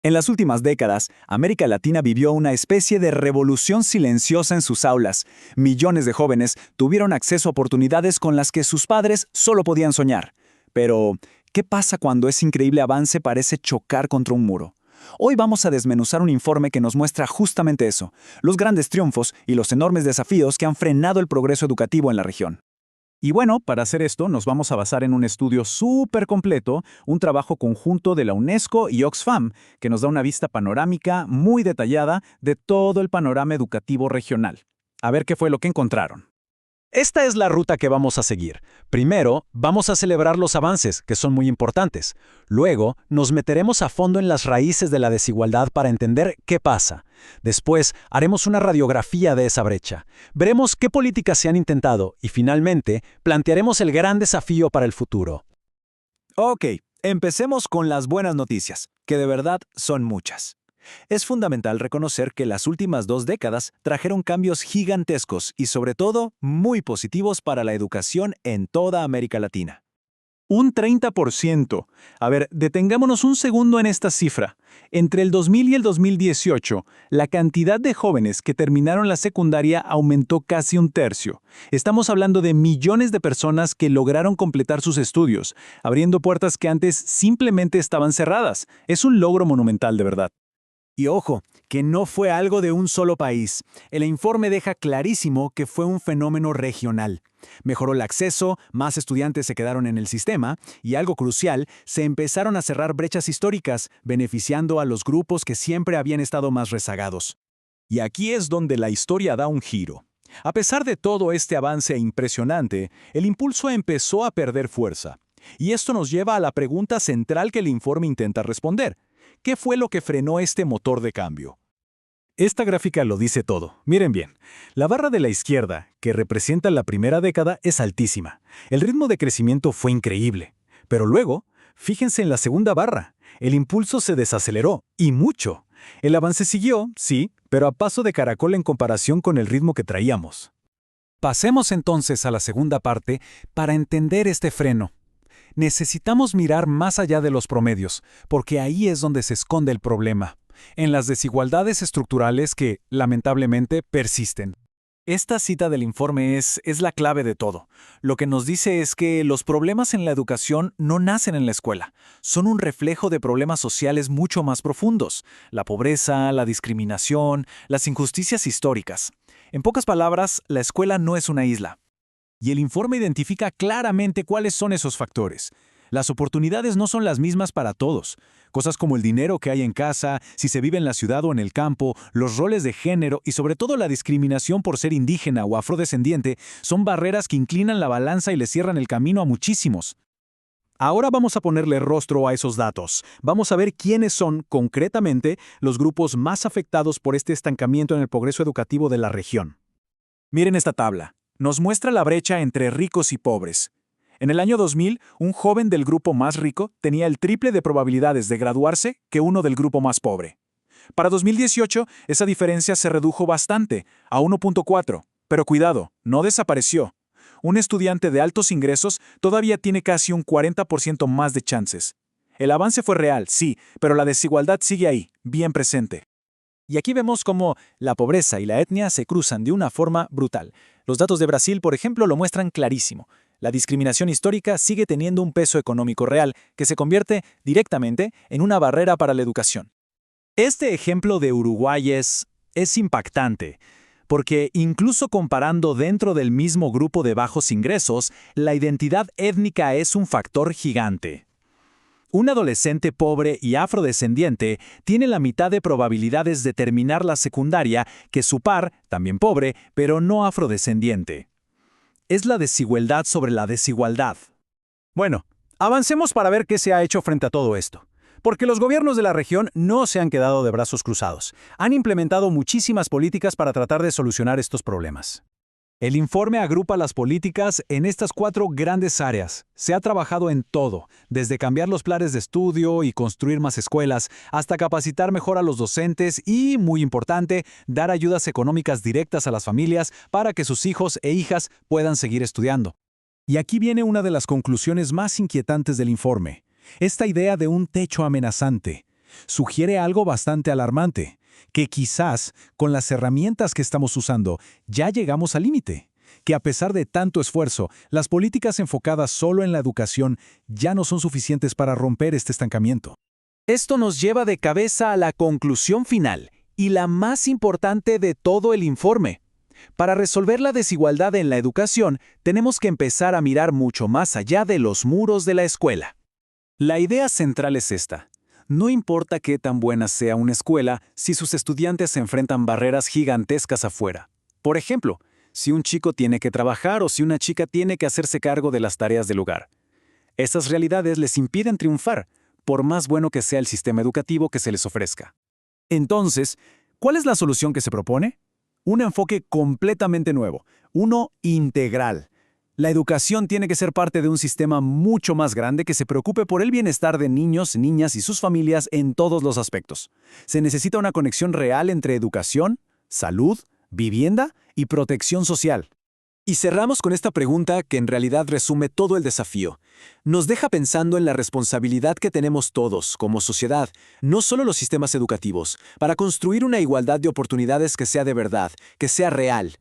En las últimas décadas, América Latina vivió una especie de revolución silenciosa en sus aulas. Millones de jóvenes tuvieron acceso a oportunidades con las que sus padres solo podían soñar. Pero, ¿qué pasa cuando ese increíble avance parece chocar contra un muro? Hoy vamos a desmenuzar un informe que nos muestra justamente eso, los grandes triunfos y los enormes desafíos que han frenado el progreso educativo en la región. Y bueno, para hacer esto nos vamos a basar en un estudio súper completo, un trabajo conjunto de la UNESCO y Oxfam, que nos da una vista panorámica muy detallada de todo el panorama educativo regional. A ver qué fue lo que encontraron. Esta es la ruta que vamos a seguir. Primero, vamos a celebrar los avances, que son muy importantes. Luego, nos meteremos a fondo en las raíces de la desigualdad para entender qué pasa. Después, haremos una radiografía de esa brecha. Veremos qué políticas se han intentado y, finalmente, plantearemos el gran desafío para el futuro. Ok, empecemos con las buenas noticias, que de verdad son muchas. Es fundamental reconocer que las últimas 2 décadas trajeron cambios gigantescos y sobre todo muy positivos para la educación en toda América Latina. Un 30%. A ver, detengámonos un segundo en esta cifra. Entre el 2000 y el 2018, la cantidad de jóvenes que terminaron la secundaria aumentó casi un tercio. Estamos hablando de millones de personas que lograron completar sus estudios, abriendo puertas que antes simplemente estaban cerradas. Es un logro monumental, de verdad. Y ojo, que no fue algo de un solo país. El informe deja clarísimo que fue un fenómeno regional. Mejoró el acceso, más estudiantes se quedaron en el sistema y, algo crucial, se empezaron a cerrar brechas históricas, beneficiando a los grupos que siempre habían estado más rezagados. Y aquí es donde la historia da un giro. A pesar de todo este avance impresionante, el impulso empezó a perder fuerza. Y esto nos lleva a la pregunta central que el informe intenta responder. ¿Qué fue lo que frenó este motor de cambio? Esta gráfica lo dice todo. Miren bien, la barra de la izquierda, que representa la primera década, es altísima. El ritmo de crecimiento fue increíble. Pero luego, fíjense en la segunda barra. El impulso se desaceleró, y mucho. El avance siguió, sí, pero a paso de caracol en comparación con el ritmo que traíamos. Pasemos entonces a la segunda parte para entender este freno. Necesitamos mirar más allá de los promedios, porque ahí es donde se esconde el problema, en las desigualdades estructurales que, lamentablemente, persisten. Esta cita del informe es la clave de todo. Lo que nos dice es que los problemas en la educación no nacen en la escuela, son un reflejo de problemas sociales mucho más profundos: la pobreza, la discriminación, las injusticias históricas. En pocas palabras, la escuela no es una isla. Y el informe identifica claramente cuáles son esos factores. Las oportunidades no son las mismas para todos. Cosas como el dinero que hay en casa, si se vive en la ciudad o en el campo, los roles de género y sobre todo la discriminación por ser indígena o afrodescendiente son barreras que inclinan la balanza y le cierran el camino a muchísimos. Ahora vamos a ponerle rostro a esos datos. Vamos a ver quiénes son, concretamente, los grupos más afectados por este estancamiento en el progreso educativo de la región. Miren esta tabla. Nos muestra la brecha entre ricos y pobres. En el año 2000, un joven del grupo más rico tenía el triple de probabilidades de graduarse que uno del grupo más pobre. Para 2018, esa diferencia se redujo bastante, a 1.4, pero cuidado, no desapareció. Un estudiante de altos ingresos todavía tiene casi un 40% más de chances. El avance fue real, sí, pero la desigualdad sigue ahí, bien presente. Y aquí vemos cómo la pobreza y la etnia se cruzan de una forma brutal. Los datos de Brasil, por ejemplo, lo muestran clarísimo. La discriminación histórica sigue teniendo un peso económico real que se convierte directamente en una barrera para la educación. Este ejemplo de Uruguay es impactante, porque incluso comparando dentro del mismo grupo de bajos ingresos, la identidad étnica es un factor gigante. Un adolescente pobre y afrodescendiente tiene la mitad de probabilidades de terminar la secundaria que su par, también pobre, pero no afrodescendiente. Es la desigualdad sobre la desigualdad. Bueno, avancemos para ver qué se ha hecho frente a todo esto. Porque los gobiernos de la región no se han quedado de brazos cruzados. Han implementado muchísimas políticas para tratar de solucionar estos problemas. El informe agrupa las políticas en estas 4 grandes áreas. Se ha trabajado en todo, desde cambiar los planes de estudio y construir más escuelas, hasta capacitar mejor a los docentes y, muy importante, dar ayudas económicas directas a las familias para que sus hijos e hijas puedan seguir estudiando. Y aquí viene una de las conclusiones más inquietantes del informe. Esta idea de un techo amenazante. Sugiere algo bastante alarmante, que quizás con las herramientas que estamos usando ya llegamos al límite, que a pesar de tanto esfuerzo, las políticas enfocadas solo en la educación ya no son suficientes para romper este estancamiento. Esto nos lleva de cabeza a la conclusión final, y la más importante de todo el informe. Para resolver la desigualdad en la educación, tenemos que empezar a mirar mucho más allá de los muros de la escuela. La idea central es esta. No importa qué tan buena sea una escuela si sus estudiantes enfrentan barreras gigantescas afuera. Por ejemplo, si un chico tiene que trabajar o si una chica tiene que hacerse cargo de las tareas del hogar. Esas realidades les impiden triunfar, por más bueno que sea el sistema educativo que se les ofrezca. Entonces, ¿cuál es la solución que se propone? Un enfoque completamente nuevo, uno integral. La educación tiene que ser parte de un sistema mucho más grande que se preocupe por el bienestar de niños, niñas y sus familias en todos los aspectos. Se necesita una conexión real entre educación, salud, vivienda y protección social. Y cerramos con esta pregunta que en realidad resume todo el desafío. Nos deja pensando en la responsabilidad que tenemos todos, como sociedad, no solo los sistemas educativos, para construir una igualdad de oportunidades que sea de verdad, que sea real